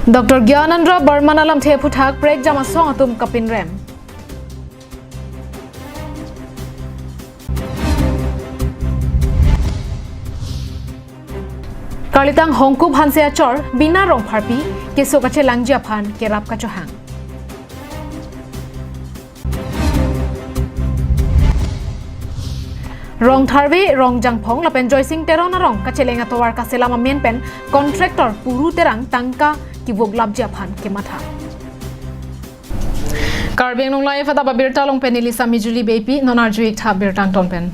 Dr. Gyanandra Barman alam the puthak prek jama song atum kapin rem. Kalitang hongku bhanse achor bina rong pharpi keso kache langjia phan kerap ka chohang. Rong tharve rong jangphong lapen joysing terona rong kachelenga towar kaselama main pen contractor puru terang tangka kibog labja phan ke matha. Karbeng nong lai fata babirta long pen ilisa mijuli bepi nonarjuik tha birtang ton pen.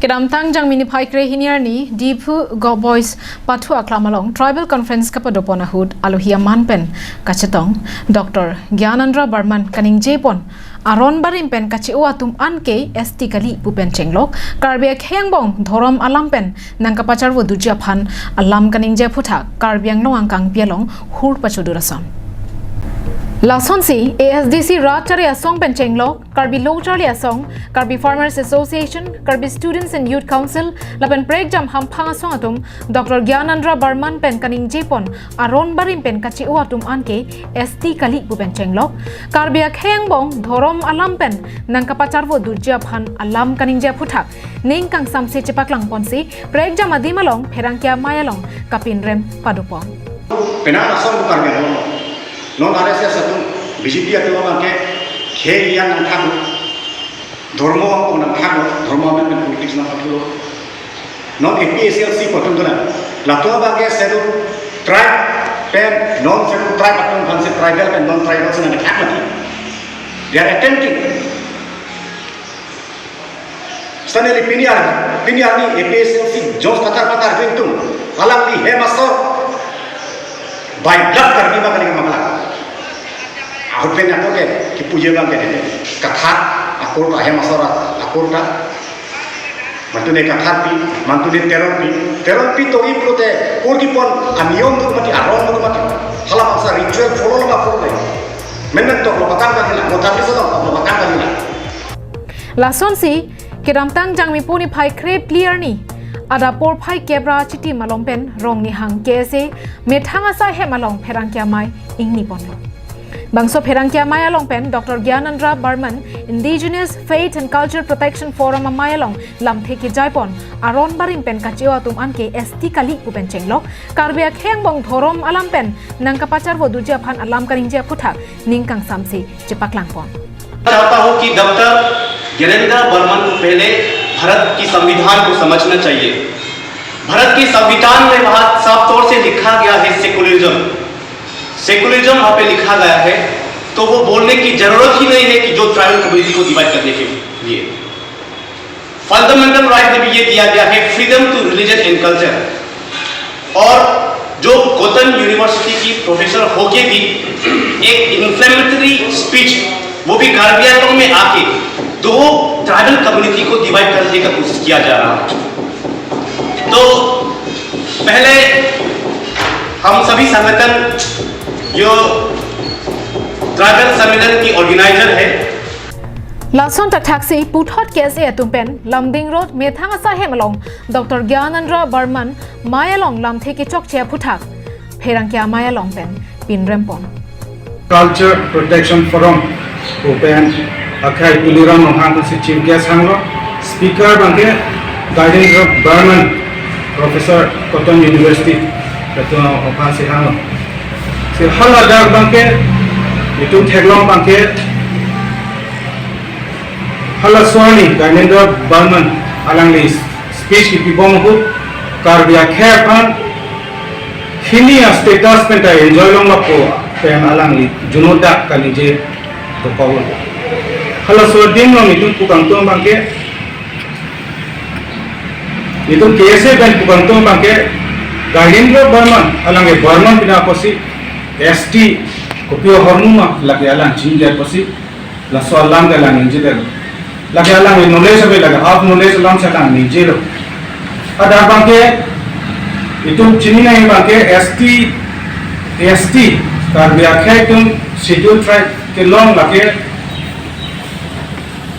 Kedam tang jang mini phai kre hiniar ni dipu go boys pathu aklamalong tribal conference kapadopona hud alohia manpen kachetong Dr. Gyanandra Barman kaning jepon aron barim pen kachi atum anke st kali pupen chenglok karbia khengbong thorom alampen nangkapachar wo dujia phan alam kaning je phutha karbiang noang kang pialong hur pachudurason Lasonsi ASDC Ratari Asong Penchenglo, Karbi Lotari Asong, Karbi Farmers Association, Karbi Students and Youth Council, Lapen Pregjam Hampang Asong Atum, Dr. Gyanandra Barman Pen Kaning Jepon, Aron Barim Pen Kachi Atum Anke, ST Kali Pupenchenglo, Karbi Akhengbong, Thorom Alam Pen, Nangkapacharvo Dujia Phan Alam Kaning Jeputak, Ning Kang Samse Chepaklang Ponsi, Pregjam Adimalong, Perangkia Mayalong, Kapin Rem Padupon. Penara Asong Karbi non RSS satu BJP atau apa ke kaya yang nak dormo apa nak dormo apa dengan politik nak tu non APSLC potong tu lah lalu apa ke seru tribe pen non seru tribe atau bukan seru tribal pen non tribal sana nak mati they are attempting sana ni piniar ni APSLC jos patar tu alam ni hemasor by blood karbi apa kali masalah aku pengen apa ke kipuja bang ke ni kathat aku dah hemasora aku dah mantu ni kathat pi mantu ni teror pi to iplo te kurki pon anion tu mati aron tu mati halam asa ritual follow la follow le men to lo patang ka dina motar bisa lo patang ka dina Lasonsi kedamtang jang mi puni phai krep clear ni ada por phai kebra chiti malompen rong ni hang kese methanga sa he malong pherangkya mai ingni pon Bangso Perangkia Mayalong Pen, Dr. Gyanandra Barman, Indigenous Faith and Culture Protection Forum Mayalong, Lamtheki Jaipon, Aron Barim Pen Kachiwa Tum Anke ST Kali Pupen Chenglok, Karbia Khengbong Thorom Alam Pen, Nangkapachar Wo Dujia Phan Alam Karingja Puthak, Ningkang Samsi, Chepaklang Pon. चाहता हूं कि doctor Gyanendra Burman को पहले भारत की संविधान को समझना चाहिए। भारत की संविधान में बहुत साफ तौर से लिखा गया है सेकुलरिज्म वहाँ पे लिखा गया है, तो वो बोलने की जरूरत ही नहीं है कि जो ट्राइबल कम्युनिटी को डिवाइड करने के लिए फंडामेंटल राइट में भी ये दिया गया है freedom to religion and culture. और जो कॉटन यूनिवर्सिटी की प्रोफेसर होके भी एक इन्फ्लेमेटरी स्पीच वो भी कार्बी आंग्लोंग में आके दो ट्राइबल कम्युनिटी को डिवाइड करने का कोशिश किया जा रहा है। तो पहले हम सभी संगठन जो ट्राइबल सम्मेलन की ऑर्गेनाइजर है Lason taksi puthot case atumpen Lambing Road Methanga sa hemalong Dr. Gyanandra Barman Mayalong Lamtheki chokche puthak Pherangkia Mayalong pen pinrempon Culture Protection Forum open akai puliran nohang si chief guest hanglo speaker bangke Gyanandra Barman Professor Cotton University itu opan si hanglo si hala dag bangke itu theglong bangke hala swani Gyanandra Barman alangli speech ki pibong hu karbia khapan hini status penta enjoy long lapo pen alangli junoda kalije to paul hala so ding long itu pukang to bangke itu kese ben pukang to bangke Gyanandra Barman alange Barman bina posi ST kopio hornuma lagi alang jinjar posi la soal lang galang injidel lagi alang knowledge abe lagi half knowledge lang sakang nijelo ada bangke itu chini nahi bangke ST karbia khaitum schedule tribe ke long lagi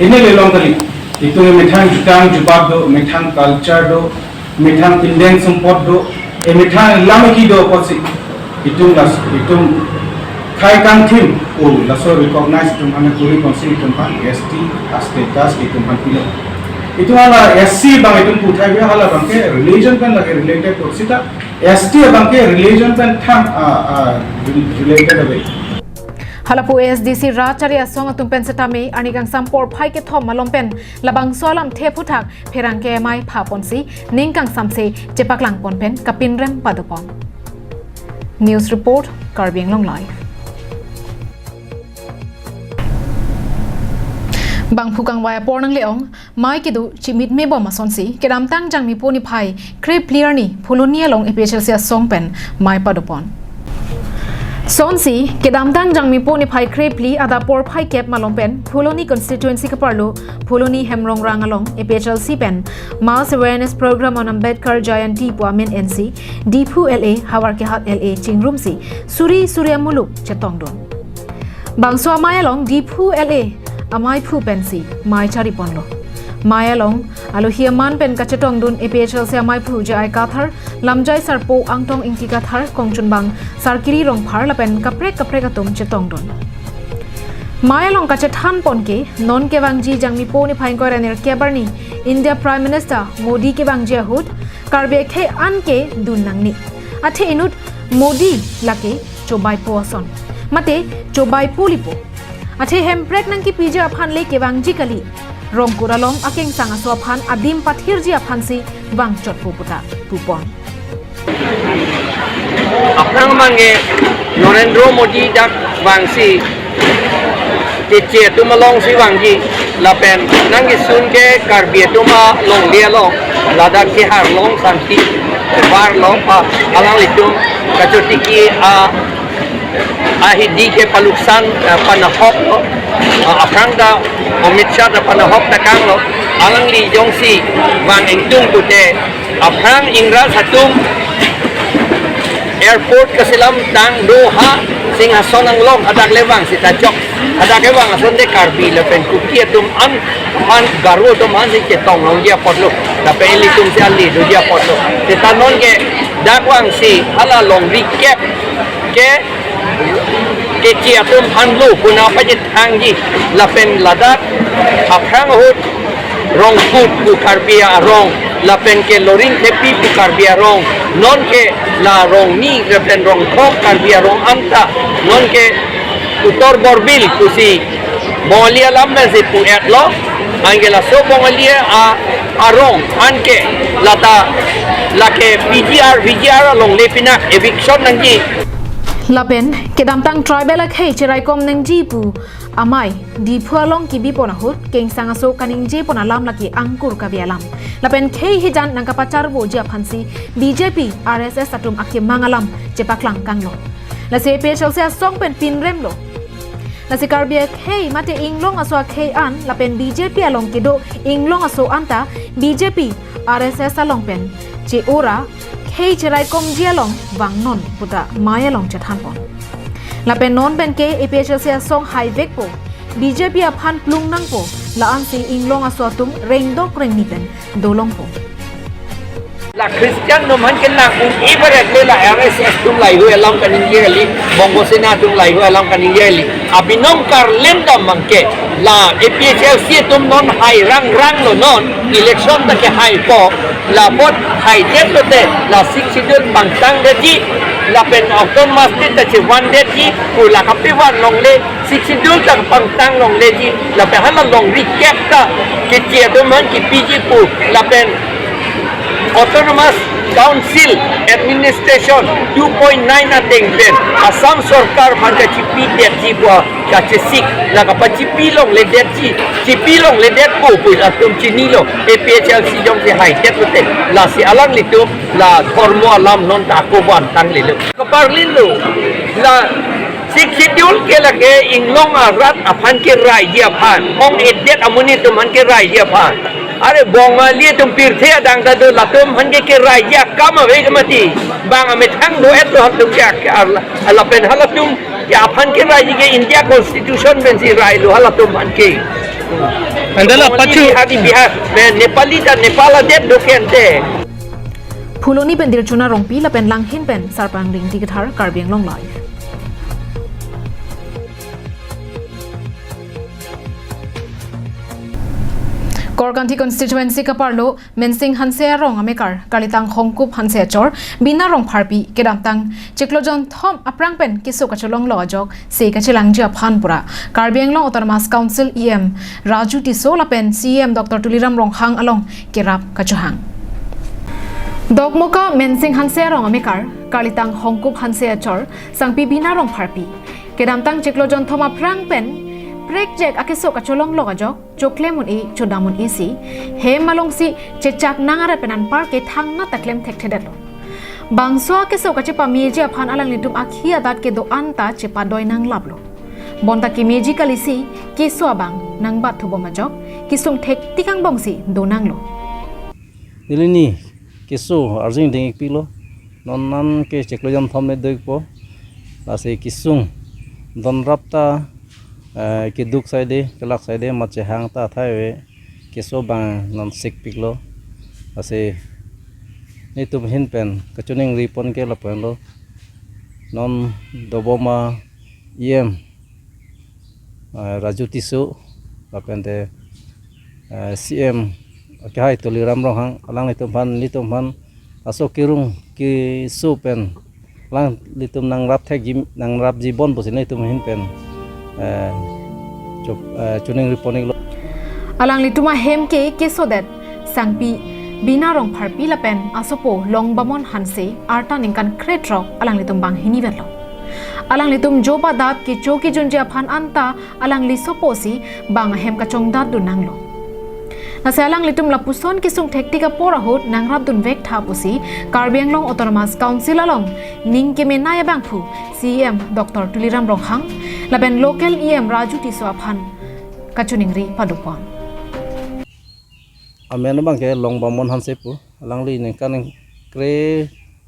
ini le long kali itu mithang jutang jubab do mithang culture do mithang Indian support do mithang lamaki do posi itung khai kang tim laso recognize itung hana kuri konsil itung pan ST status itung pan pilo itu ala SC bang itung puthai be hala bang ke religion kan lage related to sita ST bang ke religion kan tham related abe halapu ASDC Racharya song atum pen setame anigang sampor phai ke thom malompen labang solam the phuthak pherang ke mai phaponsi ningkang samse chepaklang ponpen kapinrem padopon news report Karbi Anglong live bang phukang waya pornang leong mai kidu chimit me bom asonsi kedam tang jang mi poni phai krep clear ni phulunia long epechel sia songpen mai padopon sonsi kedam tang jang mi poni phai krepli ada por phai kep malompen phuloni constituency ka parlo phuloni hemrong rangalong epechel sipen mass awareness program on Ambedkar Jayanti Puamen NC Diphu LA Hawar ke hat LA chingrum si suri surya muluk chetongdon bangso amaya long Diphu LA amai phu pensi mai chari ponlo maya long alo hiaman pen kachetong dun APHL se amai phu jai kathar lamjai sarpo angtong ingki kathar kongchun bang sarkiri rong phar la pen kapre atum chetong dun maya long kachethan ponke non ke bangji jangmi poni phain ko raner kebarni India Prime Minister Modi ke bangji hud karbe khe anke dun nangni athe inut Modi lake chobai poson mate chobai pulipo athe hemprek nang ki pija phan le ke bangji kali rong kuralong akeng sanga so phan adim pathir ji aphansi bang chot puputa pupon apnang mange Narendra Modi dak bangsi che tumalong si bangji lapen nangi sun ke karbi tuma long dia long ladak ke har long santi bar long pa alang litum kachotiki ahidi ke paluksan panahok apnang da Amit Shah da panahok takang lo alang li jongsi wang engtung pute apnang ingra satum airport kasilam tang Doha Singhason ang long adak lewang si tajok adak lewang ason de karbi lepen kuki tum an garu tum an si ketong long dia potlo tapi eli tum si ali do dia potlo tetanon ke dakwang si hala long recap ke chia tum hanlu kuna pajit angji lepen ladak aprang hut rong food ku karbia rong lapen ke loring tepi ku karbia rong non ke la rong ni lapen rong thok karbia rong anta non ke utor borbil kusi bongalia lambe se pu etlo angela so bongalia a rong anke lata lake VGR long lepina eviction nangji lapen kedam tang tribal ak hei chirai kom nang ji pu amai di phualong ki bi pona hut keng sanga so kaning je pona lam laki angkur ka bialam lapen khei hijan nang kapachar bo ja phansi BJP RSS atum akke mangalam chepaklang kanglo la se pechal se song pen pin remlo la se karbia khei mate inglong aso khei an lapen BJP along kido inglong aso anta BJP RSS along pen che ora hei chirai kom jialong wang non puta maya long chathan pon lapen non ben ke APHL se song hai vek po BJP aphan plung nang po la an si inglong aswatum rengdok rengni pen dolong po la Christian no man ken na kung ibarat le la RSS tum lai hu alam kaning yeli bongo sena tum lai hu alam kaning yeli abinom karlenda mangke la APHL se tum non hai rang lo non election ta ke hai po la bot hai jet te la siksidul pangtang deji la pen okton masjid ta che one deji ku la kapiwan long le siksidul ta pangtang long le ji la pe hala long recap ta ke che to man ki piji pu la pen Autonomous Council Administration 2.9 ating ben Assam Sarkar bangka cipi det ji bua kace sik la ka cipi long le det ji cipi long le det pu atum cini lo APHL si jong si hai det betul la si alang litu la formo alam non ta ko ban tang le ka parlin lo la sik schedule ke la ke inglong arat aphan ke rai dia phan ong edet amuni tu man ke rai dia phan अरे बोंगाली तुम पीरथे दांग दा दो लतुम हंगे के राजा कम वेग मती बांग में थंग दो एत हम तुम क्या अल्लाह पेन हला तुम या अपन के राजा के इंडिया कॉन्स्टिट्यूशन में सी राय लो हला तुम हंगे अंदला पछु हादी बिहार में नेपाली दा नेपाल दे दोकेंते phuloni pen dir chuna rongpi la pen lang hin pen sarpang ring ti kathar Karbiang Long Live Korganti constituency ka parlo mensing hanse rong amekar kalitang hongkup hanse chor bina rong pharpi kedamtang chiklojon thom aprang pen kisu ka cholong lo ajok se ka chilang ja phanpura Karbiang Long Autonomous Council EM Raju Tiso la pen CM Dr Tuliram Ronghang along kirap ka chuhang Dogmoka mensing hanse rong amekar kalitang hongkup hanse chor sangpi bina rong pharpi kedamtang chiklojon thom aprang pen Project akiso ka cholong lo ajok choklemun e chodamun e si he malong si chechak nangara penan park ke thangna taklem thekthedalo bangso akiso ka chepa meji aphan alang litum akhia dat ke do anta chepa doi nang lablo bonta ki meji kalisi kiso abang nang bat thubo majok kisung thek tikang bongsi do nanglo dilini kiso arjing ding pilo non ke cheklojam thomne doipo lase kisung don rapta ke duk saide kelak saide mache hang ta thaiwe keso bang non sik piklo ase ni tum hin pen kachuning ripon ke lapen lo non doboma em Raju Tisu lapen de CM kai Tuliram Ronghang alang litum han aso kirung ki su pen lang litum nang rap thek nang rap jibon bosine tum hin pen chuning reporting alang lituma hem ke kesodet sangpi bina rong pharpi la pen asopo long bamon hanse arta ningkan kretro alang litum bang hini verlo alang litum joba dat ke choki junja phan anta alang lisopo si bang hem ka chong dat du nanglo nase alang litum la puson kisung thektika pora hot nangrap dun vek tha pusi Karbiang Long Autonomous Council along ning ke menaya bangphu CM Dr Tuliram Ronghang laben local EM Raju Tiso aphan kachuning ri padupon amen bang ke long bamon han sepu alang li ning kan kre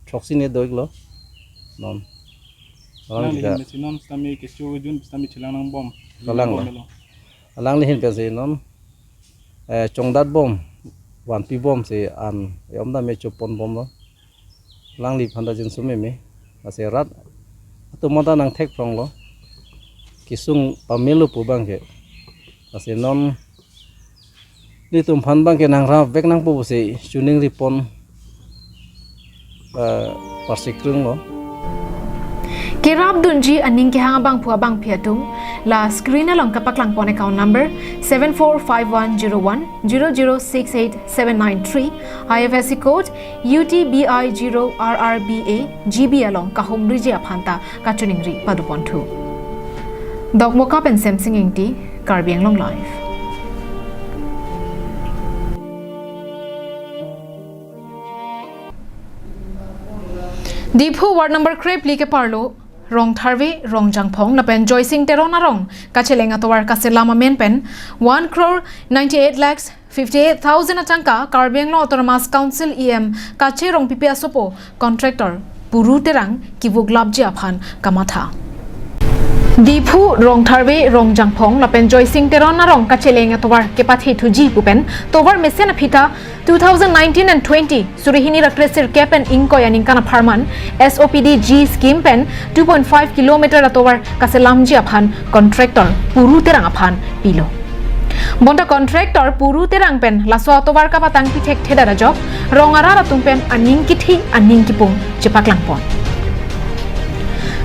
troxine doiglo non alang li sinon stami kesu jun stami chilang nang bom alang li hin pe se non chongdat bom wan pi bom se an yomda me chopon bom lo lang li phanda jin sume me ase rat to moda nang thek prong lo kisung pamelu pu bang ke ase non ni tum phan bang ke nang ra vek nang pu se chuning ripon parsikrung lo Kirab dunji aning ke hanga bang phua bang phiatung la screen along kapak lang pon account number 74510100687993 IFSC code UTBI0RRBA GB along kahom rije aphanta kachuning ri padupon thu Dogmoka pen Samsung ingti Karbiang Long Live Diphu ward number crep like parlo rong tharve rong jangphong la pen joysing terona rong kachelenga towar kaselama men pen 1 crore 98 lakhs 58,000 atangka Karbiang Long Autonomous Council EM kache rong pipe asopo contractor puru terang kibuk labji aphan kamatha Diphu rong tharve rong jangphong la pen joysing terona rong kachelenga towar kepathi thuji pupen towar mesena phita 2019 and 20 surihini rakresir kepen inko yaning kana pharman SOPD G scheme pen 2.5 km atowar kaselamji aphan contractor puru terang aphan pilo bonta contractor puru terang pen laso atowar ka patang pithek thedara jok rongara ratung pen aning kithi aning kipung chipak langpon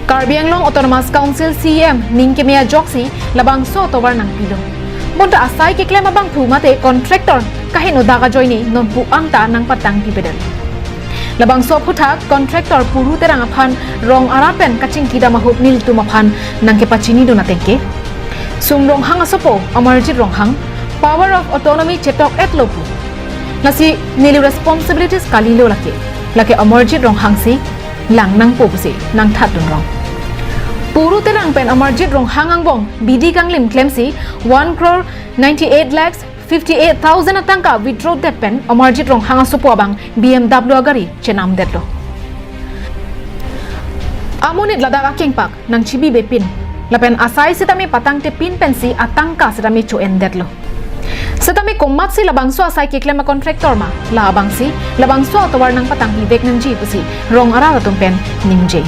Karbiang Long Autonomous Council CM ningkemia joksi labang so towar nang pilo bonta asai ke klema bang phu mate contractor kahin odaga joini non pu angta nang patang pibedel labang so phutha contractor puru terang aphan rong arapen kaching kida mahut nil tumaphan nang ke pachini do natengke sumrong hang asopo amarjit rong hang power of autonomy chetok etlopu nasi nili responsibilities kalilo lake amarjit rong hang si lang nang popuse nang thatun rong puru terang pen amarjit rong hangang bong bidi kanglim claim si 1 crore 98 lakhs 58,000 atangka withdraw that pen amarjit rong hanga supo abang BMW agari chenam detlo amonit ladaka kengpak nang chibi bepin lapen asai sitami patang te pin pensi atangka sitami cho en detlo sitami komat si labang so sai ke klema contractor ma la abang si labang so tawar nang patang ivek nang ji pusi rong ara tumpen nimje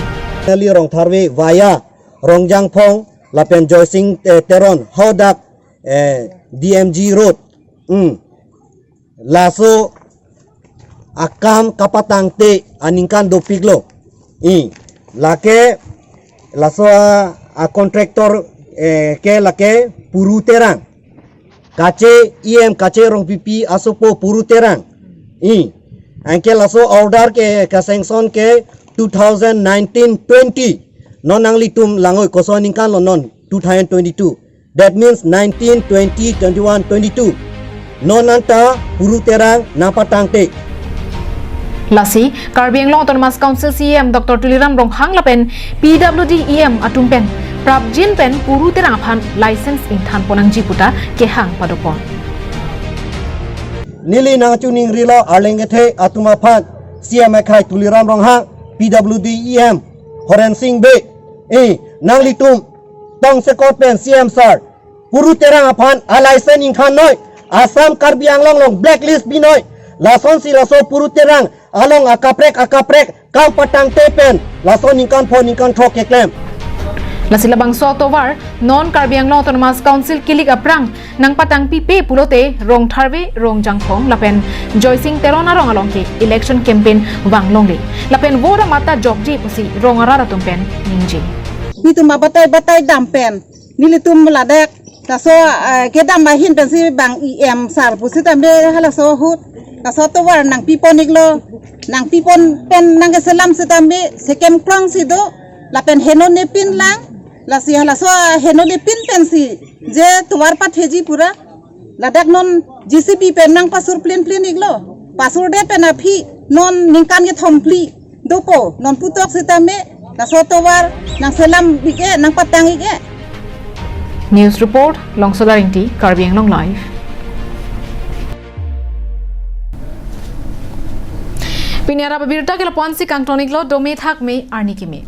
Nali rong tharwe via rong jangphong lapen joising teron hodak DMG road laso akam kapatang te aningkan do piglo lake laso a contractor ke lake puru terang kace kace rong pipi asopo puru terang anke laso order ke sanction ke 2019-20 nonangli tum langoi kosoningkan lonon 2022 that means 19 20 21 22 nonanta puru terang napatang te lasi Karbi Anglong Autonomous Council CM Dr. Tuliram Ronghang lapen PWD EM atumpen prabjin pen puru terang phan license in than ponang jiputa ke hang padopon nili nang chuning rilo arlengethe atuma phat CM khai Tuliram Ronghang PWD EM Horen Singh Be nangli tum tong sekor pen CM sir puru terang phan a license in khan noi Assam Karbi Anglong long blacklist binoi lason si laso puru terang along akaprek kang patang tepen lason ingkan phone ingkan thok keklem lasi labang so towar non Karbi Anglong Autonomous Council kilik aprang nang patang pipe pulote rong tharwe rong jangkhong lapen joising terona rong along ke election campaign wanglong le lapen vora mata jobji pusi rong ara tumpen ningji nitum batai dampen nilitum ladek taso kedam mahin pensi bang em sar pusi tambe hala so hut taso towar nang pipon iglo nang pipon pen nang selam setambe sekem krong sido lapen heno ne pin lang lasi hala so heno ne pin pensi je towar pat heji pura ladak non GCP pen nang pasur plin iglo pasur de pen aphi non ningkan ge thompli doko non putok setambe taso towar nang selam bige nang patang ige news report Longsodaringti Karbi Anglong live Piniara babirta ke lapuan si kangtonik lo dome thak me arni kimi